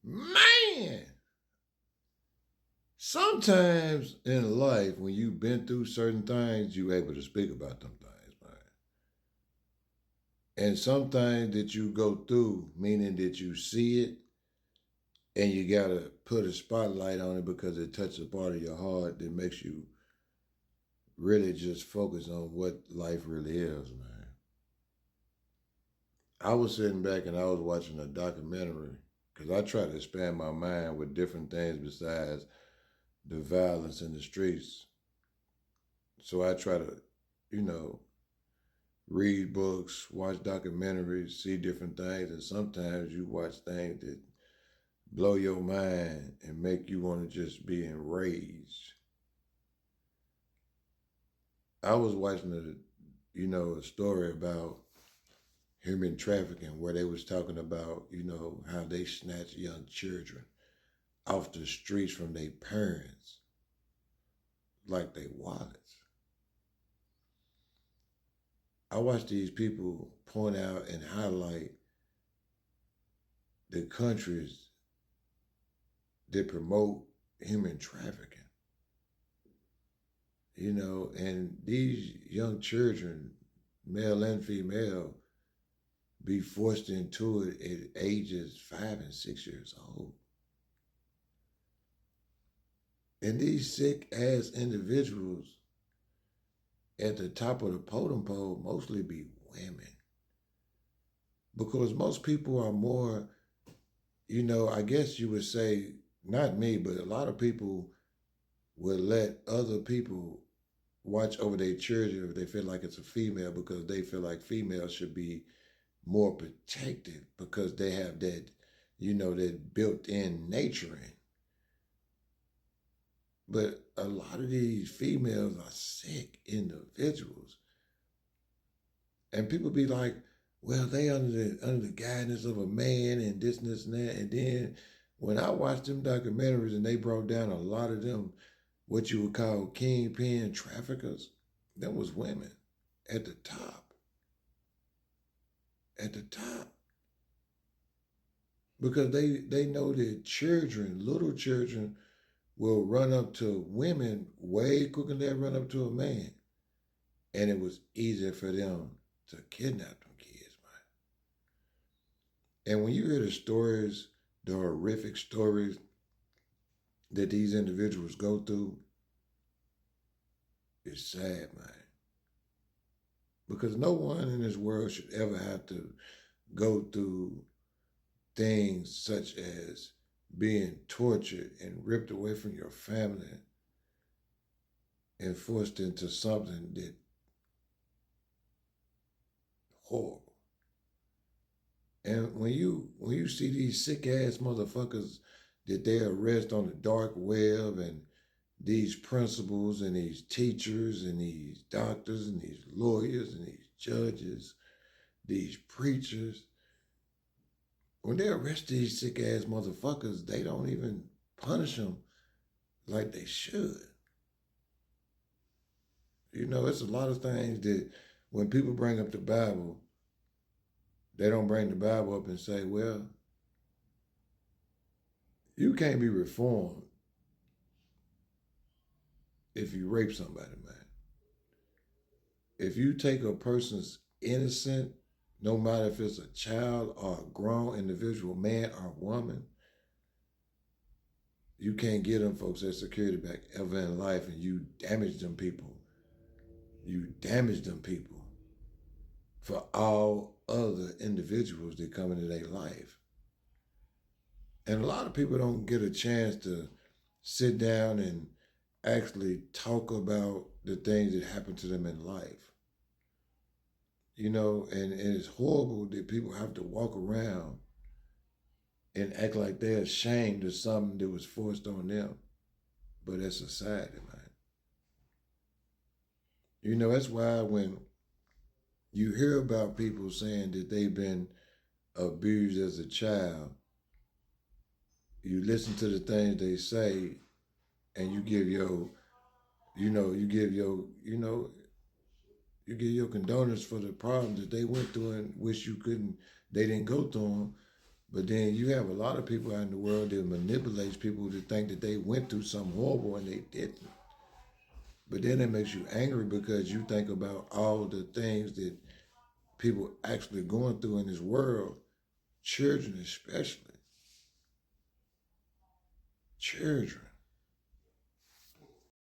Man, sometimes in life, when you've been through certain things, you able to speak about them things, man. And some things that you go through, meaning that you see it and you gotta put a spotlight on it because it touches a part of your heart that makes you really just focus on what life really is, man. I was sitting back and I was watching a documentary because I try to expand my mind with different things besides the violence in the streets. So I try to, you know, read books, watch documentaries, see different things, and sometimes you watch things that blow your mind and make you want to just be enraged. I was watching a story about human trafficking where they was talking about, how they snatch young children off the streets from their parents like they wallets. I watch these people point out and highlight the countries that promote human trafficking. And these young children, male and female, be forced into it at ages 5 and 6 years old. And these sick ass individuals at the top of the totem pole mostly be women. Because most people are more, I guess you would say, not me, but a lot of people will let other people watch over their children if they feel like it's a female because they feel like females should be more protected because they have that built-in nurturing. But a lot of these females are sick individuals. And people be like, well, they under the guidance of a man and this and that. And then when I watched them documentaries and they brought down a lot of them, what you would call kingpin traffickers, them was women at the top. At the top. Because they know that children, little children, will run up to women way quicker than they run up to a man. And it was easier for them to kidnap them kids, man. And when you hear the stories, the horrific stories that these individuals go through, it's sad, man. Because no one in this world should ever have to go through things such as being tortured and ripped away from your family and forced into something that horrible. And when you see these sick ass motherfuckers that they arrest on the dark web and these principals and these teachers and these doctors and these lawyers and these judges, these preachers, when they arrest these sick ass motherfuckers, they don't even punish them like they should. It's a lot of things that when people bring up the Bible, they don't bring the Bible up and say, well, you can't be reformed if you rape somebody, man. If you take a person's innocent, no matter if it's a child or a grown individual, man or woman, you can't get them folks that security back ever in life, and you damage them people. You damage them people for all other individuals that come into their life. And a lot of people don't get a chance to sit down and actually talk about the things that happen to them in life. And it's horrible that people have to walk around and act like they're ashamed of something that was forced on them. But that's society, man. That's why when you hear about people saying that they've been abused as a child, you listen to the things they say and you give your, you give your, you give your condolence for the problems that they went through and wish they didn't go through them. But then you have a lot of people out in the world that manipulates people to think that they went through something horrible and they didn't. But then it makes you angry because you think about all the things that people actually going through in this world, children especially. Children.